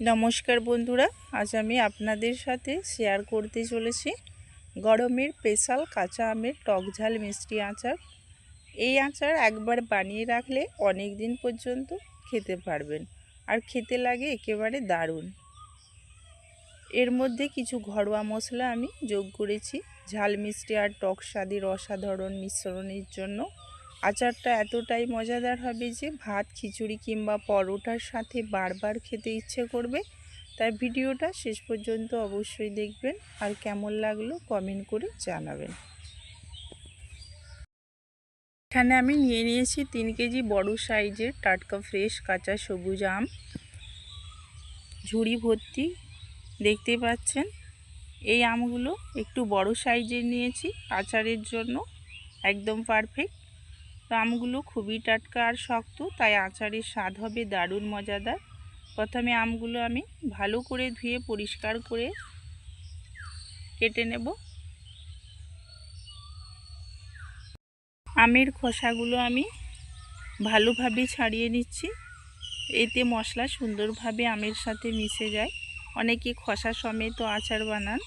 নমস্কার বন্ধুরা, আজ আমি আপনাদের সাথে শেয়ার করতে চলেছি গরমের স্পেশাল কাঁচা আমের টক ঝাল মিষ্টি আচার। এই আচার একবার বানিয়ে রাখলে অনেক দিন পর্যন্ত খেতে পারবেন, আর খেতে লাগে একেবারে দারুণ। এর মধ্যে কিছু ঘরোয়া মশলা আমি যোগ করেছি ঝাল মিষ্টি আর টক স্বাদের অসাধারণ মিশ্রণের জন্য। আচারটা এতটাই মজাদার হবে যে ভাত, খিচুড়ি কিংবা পরোটার সাথে বারবার খেতে ইচ্ছে করবে। তাই ভিডিওটা শেষ পর্যন্ত অবশ্যই দেখবেন, আর কেমন লাগলো কমেন্ট করে জানাবেন। এখানে আমি নিয়ে নিয়েছি 3 কেজি বড় সাইজের টাটকা ফ্রেশ কাঁচা সবুজ আম, ঝুড়ি ভর্তি দেখতে পাচ্ছেন। এই আমগুলো একটু বড় সাইজের নিয়েছি, আচারের জন্য একদম পারফেক্ট। তো আমগুলো খুবই টাটকা আর শক্ত, তাই আচারের স্বাদ হবে দারুণ মজাদার। প্রথমে আমগুলো আমি ভালো করে ধুয়ে পরিষ্কার করে কেটে নেব। আমের খোসাগুলো আমি ভালোভাবে ছাড়িয়ে নিচ্ছি, এতে মশলা সুন্দরভাবে আমের সাথে মিশে যায়। অনেকে খোসা সমেত আচার বানান।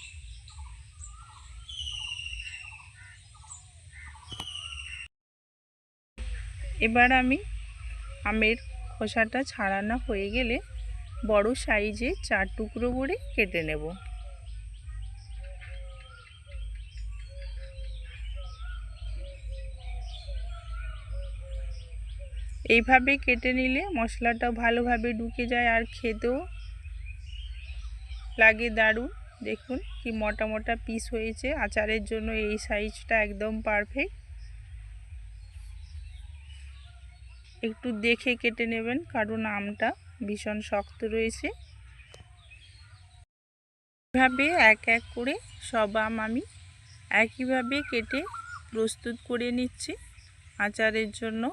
এবার আমি আমের খোসাটা ছাড়ানো হয়ে গেলে বড় সাইজে 4 টুকরো করে কেটে নেব। এইভাবে কেটে নিলে মশলাটা ভালোভাবে ঢুকে যায় আর খেতেও লাগে দারুণ। দেখুন কি মোটা মোটা পিস হয়েছে, আচারের জন্য এই সাইজটা একদম পারফেক্ট। একটু দেখে কেটে নেবেন, কারণ আমটা ভীষণ শক্ত রয়েছে। এভাবে এক এক করে সব আম আমি একইভাবে কেটে প্রস্তুত করে নিচ্ছি আচারের জন্য।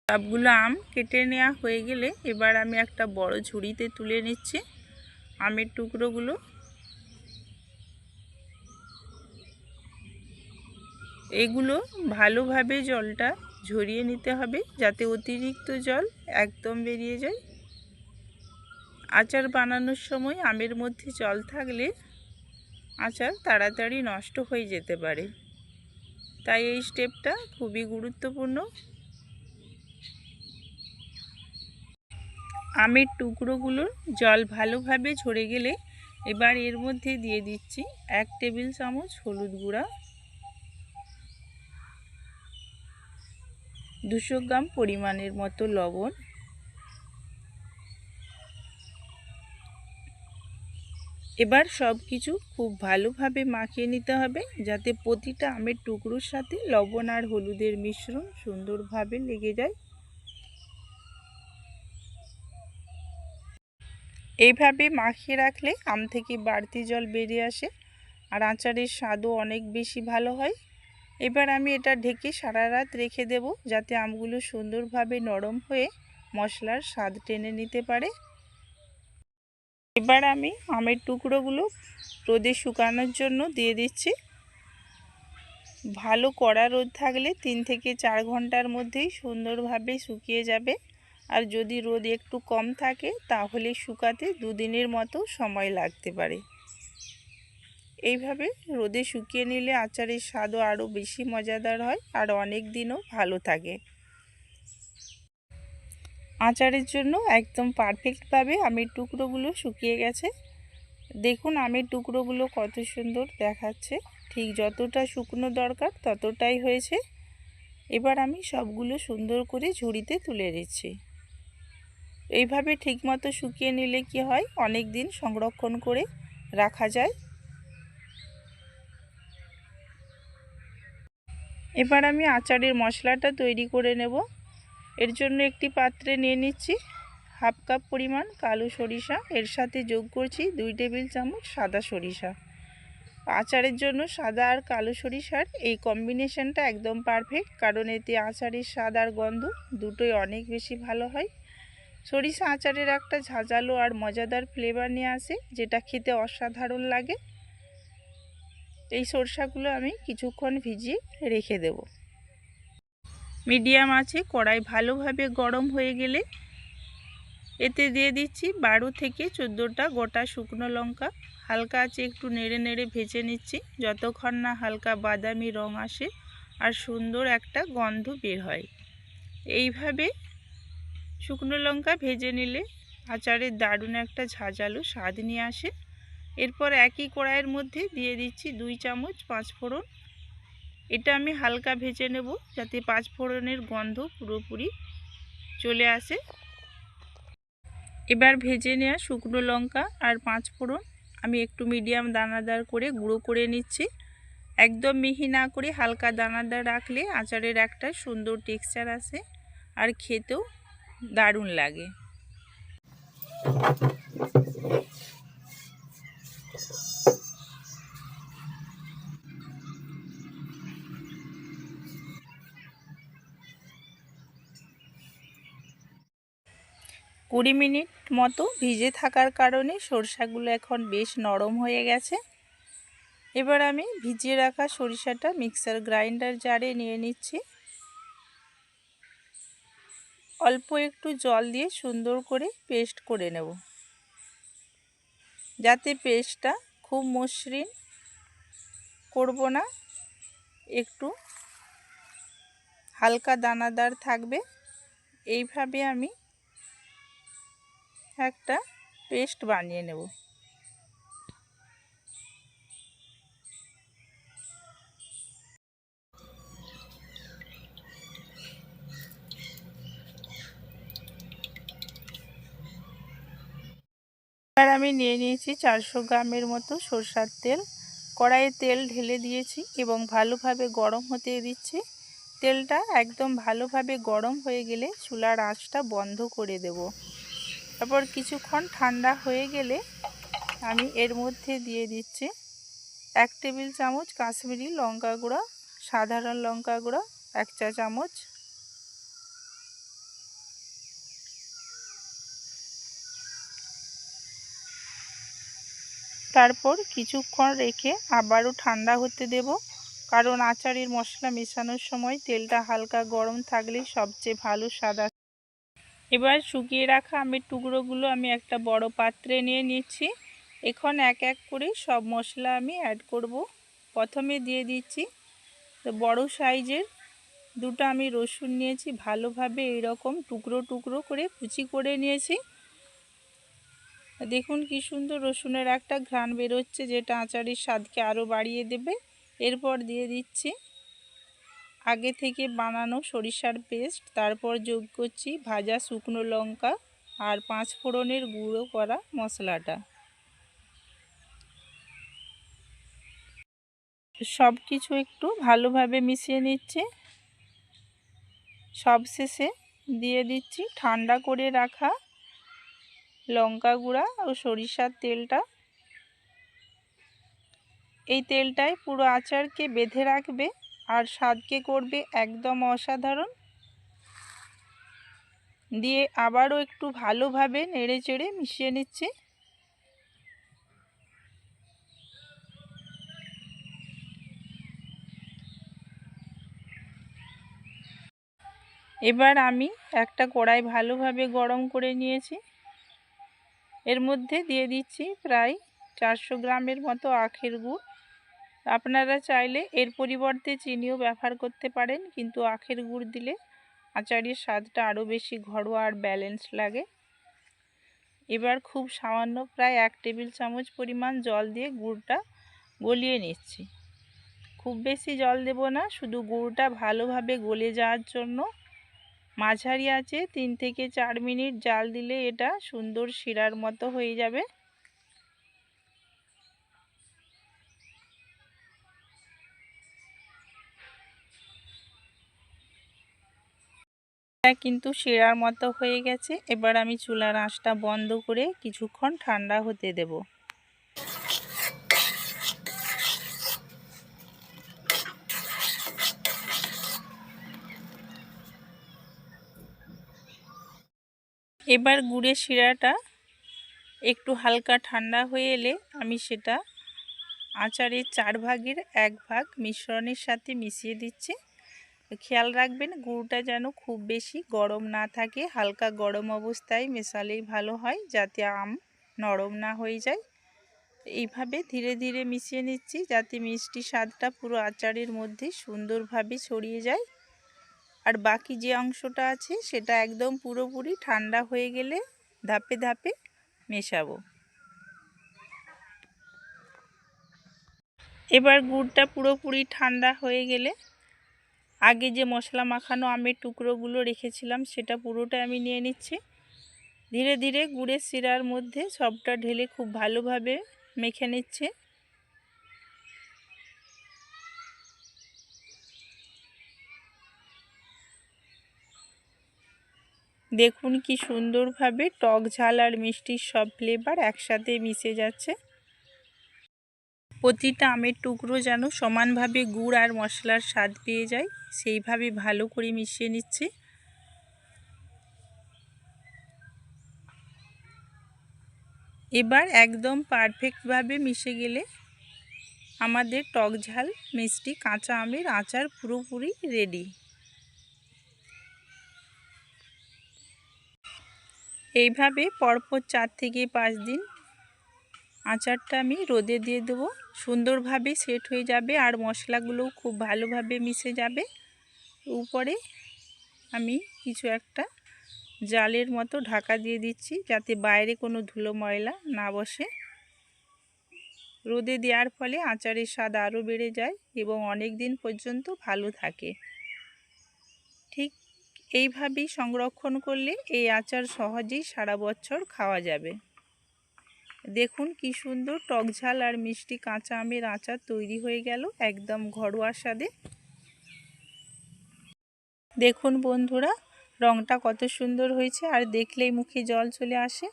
সবগুলো আম কেটে নেওয়া হয়ে গেলে এবার আমি একটা বড় ঝুড়িতে তুলে নিচ্ছি আমের টুকরোগুলো। এগুলো ভালোভাবে জলটা ঝরিয়ে নিতে হবে, যাতে অতিরিক্ত জল একদম বেরিয়ে যায়। আচার বানানোর সময় আমের মধ্যে জল থাকলে আচার তাড়াতাড়ি নষ্ট হয়ে যেতে পারে, তাই এই স্টেপটা খুবই গুরুত্বপূর্ণ। আমের টুকরোগুলোর জল ভালোভাবে ঝরে গেলে এবার এর মধ্যে দিয়ে দিচ্ছি 1 টেবিল চামচ হলুদ গুঁড়া, 200 গ্রাম পরিমাণের মতো লবণ, এবার সব কিছু খুব ভালোভাবে মাখিয়ে নিতে হবে, যাতে প্রতিটা আমের টুকরোর সাথে লবণ আর হলুদের মিশ্রণ সুন্দরভাবে লেগে যায়। এইভাবে মাখিয়ে রাখলে আম থেকে বাড়তি জল বেরিয়ে আসে আর আচারের স্বাদও অনেক বেশি ভালো হয়। এবার আমি এটা ঢেকে সারা রাত রেখে দেব, যাতে আমগুলো সুন্দরভাবে নরম হয়ে মশলার স্বাদ টেনে নিতে পারে। এবার আমি আমের টুকরোগুলো রোদে শুকানোর জন্য দিয়ে দিচ্ছি। ভালো কড়া রোদ থাকলে 3 থেকে 4 ঘন্টার মধ্যেই সুন্দরভাবে শুকিয়ে যাবে, আর যদি রোদ একটু কম থাকে তাহলে শুকাতে 2 দিনের মতো সময় লাগতে পারে। এইভাবে রোদে শুকিয়ে নিলে আচারের স্বাদও আরও বেশি মজাদার হয় আর অনেক দিনও ভালো থাকে। আচারের জন্য একদম পারফেক্টভাবে আমের টুকরোগুলো শুকিয়ে গেছে। দেখুন আমের টুকরোগুলো কত সুন্দর দেখাচ্ছে, ঠিক যতটা শুকনো দরকার ততটাই হয়েছে। এবার আমি সবগুলো সুন্দর করে ঝুড়িতে তুলে দিচ্ছি। এইভাবে ঠিকমতো শুকিয়ে নিলে কি হয়, অনেক দিন সংরক্ষণ করে রাখা যায়। এবার আমি আচারের মশলাটা তৈরি করে নেব। এর জন্য একটি পাত্রে নিয়ে নিচ্ছি 1/2 কাপ পরিমাণ কালো সরিষা, এর সাথে যোগ করছি 2 টেবিল চামচ সাদা সরিষা। আচারের জন্য সাদা আর কালো সরিষার এই কম্বিনেশনটা একদম পারফেক্ট, কারণ এতে আচারের স্বাদ আর গন্ধ দুটোই অনেক বেশি ভালো হয়। সরিষা আচারের একটা ঝাঁঝালো আর মজাদার ফ্লেভার নিয়ে আসে, যেটা খেতে অসাধারণ লাগে। এই সরষাগুলো আমি কিছুক্ষণ ভিজিয়ে রেখে দেব। মিডিয়াম আছে কড়াই ভালোভাবে গরম হয়ে গেলে এতে দিয়ে দিচ্ছি 12 থেকে 14টা গোটা শুকনো লঙ্কা। হালকা আছে একটু নেড়ে নেড়ে ভেজে নিচ্ছি যতক্ষণ না হালকা বাদামি রং আসে আর সুন্দর একটা গন্ধ বের হয়। এইভাবে শুকনো লঙ্কা ভেজে নিলে আচারের দারুণ একটা ঝাঁঝালো স্বাদ নিয়ে আসে। এরপর একই কড়াইয়ের মধ্যে দিয়ে দিচ্ছি 2 চামচ পাঁচফোড়ন। এটা আমি হালকা ভেজে নেব যাতে পাঁচফোড়নের গন্ধ পুরোপুরি চলে আসে। এবার ভেজে নেওয়া শুকনো লঙ্কা আর পাঁচফোড়ন আমি একটু মিডিয়াম দানাদার করে গুঁড়ো করে নিচ্ছি। একদম মিহি না করে হালকা দানাদার রাখলে আচারের একটা সুন্দর টেক্সচার আসে আর খেতেও দারুণ লাগে। কুড়ি মিনিট মতো ভিজে থাকার কারণে সরষাগুলো এখন বেশ নরম হয়ে গেছে। এবার আমি ভিজিয়ে রাখা সরিষাটা মিক্সার গ্রাইন্ডার জারে নিয়ে নিচ্ছি। অল্প একটু জল দিয়ে সুন্দর করে পেস্ট করে নেব যাতে পেস্টটা খুব মসৃণ করব না, একটু হালকা দানাদার থাকবে। এইভাবে আমি একটা পেস্ট বানিয়ে নেব। এবার আমি নিয়ে নিয়েছি 400 গ্রামের মতো সরষার তেল। কড়াইয়ে তেল ঢেলে দিয়েছি এবং ভালোভাবে গরম হতে দিচ্ছি। তেলটা একদম ভালোভাবে গরম হয়ে গেলে চুলার আঁচটা বন্ধ করে দেব। তারপর কিছুক্ষণ ঠান্ডা হয়ে গেলে আমি এর মধ্যে দিয়ে দিচ্ছি 1 টেবিল চামচ কাশ্মীরি লঙ্কা গুঁড়ো, সাধারণ লঙ্কা গুঁড়ো 1 চা চামচ, তারপর কিছুক্ষণ রেখে আবারও ঠান্ডা হতে দেব, কারণ আচারের মশলা মেশানোর সময় তেলটা হালকা গরম থাকলে সবচেয়ে ভালো স্বাদ আসে। এবার শুকিয়ে রাখা আমের টুকরোগুলো আমি একটা বড় পাত্রে নিয়ে নিচ্ছি। এখন এক এক করে সব মশলা আমি অ্যাড করব। প্রথমে দিয়ে দিচ্ছি বড় সাইজের দুটো আমি রসুন নিয়েছি, ভালোভাবে এইরকম টুকরো টুকরো করে কুচি করে নিয়েছি। দেখুন কি সুন্দর রসুনের একটা ঘ্রাণ বেরোচ্ছে যেটা আচারের স্বাদকে আরও বাড়িয়ে দেবে। এরপর দিয়ে দিচ্ছি আগে থেকে বানানো সরিষার পেস্ট, তারপর যোগ করছি ভাজা শুকনো লঙ্কা আর পাঁচফোড়নের গুঁড়ো করা মশলাটা। সব কিছু একটু ভালোভাবে মিশিয়ে নিচ্ছি। সবশেষে দিয়ে দিচ্ছি ঠান্ডা করে রাখা লঙ্কা গুঁড়া ও সরিষার তেলটা। এই তেলটাই পুরো আচারকে বেঁধে রাখবে আর স্বাদকে করবে একদম অসাধারণ। দিয়ে আবারও একটু ভালোভাবে নেড়ে চেড়ে মিশিয়ে নিচ্ছি। এবার আমি একটা কড়াই ভালোভাবে গরম করে নিয়েছি। এর মধ্যে দিয়ে দিচ্ছি প্রায় 400 গ্রামের মতো আখের গুড়। আপনারা চাইলে এর পরিবর্তে চিনিও ব্যবহার করতে পারেন, কিন্তু আখের গুড় দিলে আচারের স্বাদটা আরও বেশি ঘরোয়া আর ব্যালেন্স লাগে। এবার খুব সামান্য প্রায় 1 টেবিল চামচ পরিমাণ জল দিয়ে গুড়টা গলিয়ে নিচ্ছি। খুব বেশি জল দেব না, শুধু গুড়টা ভালোভাবে গলে যাওয়ার জন্য। মাঝারি আঁচে 3 থেকে 4 মিনিট জাল দিলে এটা সুন্দর শিরার মতো হয়ে যাবে। এটা কিন্তু শিরার মতো হয়ে গেছে। এবার আমি চুলার আঁচটা বন্ধ করে কিছুক্ষণ ঠান্ডা হতে দেব। এবার গুড়ের শিরাটা একটু হালকা ঠান্ডা হয়ে এলে আমি সেটা আচারের 4 ভাগের 1 ভাগ মিশ্রণের সাথে মিশিয়ে দিচ্ছি। খেয়াল রাখবেন গুড়টা যেন খুব বেশি গরম না থাকে, হালকা গরম অবস্থায় মেশালেই ভালো হয়, যাতে আম নরম না হয়ে যায়। এইভাবে ধীরে ধীরে মিশিয়ে নিচ্ছি যাতে মিষ্টি স্বাদটা পুরো আচারের মধ্যে সুন্দরভাবে ছড়িয়ে যায়। আর বাকি যে অংশটা আছে সেটা একদম পুরোপুরি ঠান্ডা হয়ে গেলে ধাপে ধাপে মেশাবো। এবার গুড়টা পুরোপুরি ঠান্ডা হয়ে গেলে আগে যে মশলা মাখানো আমের টুকরোগুলো রেখেছিলাম সেটা পুরোটা আমি নিয়ে নিচ্ছি। ধীরে ধীরে গুড়ের শিরার মধ্যে সবটা ঢেলে খুব ভালোভাবে মেখে নিচ্ছে। দেখুন কি সুন্দরভাবে টক ঝাল আর মিষ্টির সব ফ্লেভার একসাথে মিশে যাচ্ছে। প্রতিটা আমের টুকরো যেন সমানভাবে গুড় আর মশলার স্বাদ পেয়ে যায়, সেইভাবে ভালো করে মিশিয়ে নিচ্ছি। এবার একদম পারফেক্টভাবে মিশে গেলে আমাদের টক ঝাল মিষ্টি কাঁচা আমের আচার পুরোপুরি রেডি। এইভাবে পরপর 4 থেকে 5 দিন আচারটা আমি রোদে দিয়ে দেবো, সুন্দরভাবে সেট হয়ে যাবে আর মশলাগুলোও খুব ভালোভাবে মিশে যাবে। উপরে আমি কিছু একটা জালের মতো ঢাকা দিয়ে দিচ্ছি যাতে বাইরে কোনো ধুলো ময়লা না বসে। রোদে দেওয়ার ফলে আচারের স্বাদ আরও বেড়ে যায় এবং অনেক দিন পর্যন্ত ভালো থাকে। ঠিক এইভাবেই সংরক্ষণ করলে এই আচার সহজেই সারা বছর খাওয়া যাবে। দেখুন কি সুন্দর টক ঝাল আর মিষ্টি কাঁচা আমের আচার তৈরি হয়ে গেল একদম ঘরোয়া স্বাদে। দেখুন বন্ধুরা রঙটা কত সুন্দর হয়েছে আর দেখলেই মুখে জল চলে আসে।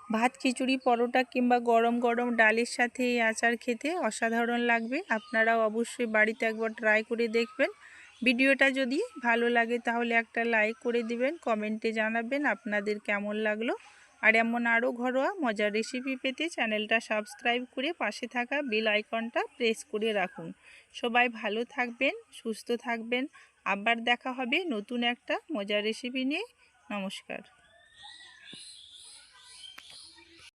ভাত, খিচুড়ি, পরোটা কিংবা গরম গরম ডালের সাথে এই আচার খেতে অসাধারণ লাগবে। আপনারাও অবশ্যই বাড়িতে একবার ট্রাই করে দেখবেন। ভিডিওটা যদি ভালো লাগে তাহলে একটা লাইক করে দিবেন, কমেন্টে জানাবেন আপনাদের কেমন লাগলো। আর এমন আরও ঘরোয়া মজার রেসিপি পেতে চ্যানেলটা সাবস্ক্রাইব করে পাশে থাকা বেল আইকনটা প্রেস করে রাখুন। সবাই ভালো থাকবেন, সুস্থ থাকবেন। আবার দেখা হবে নতুন একটা মজার রেসিপি নিয়ে। নমস্কার।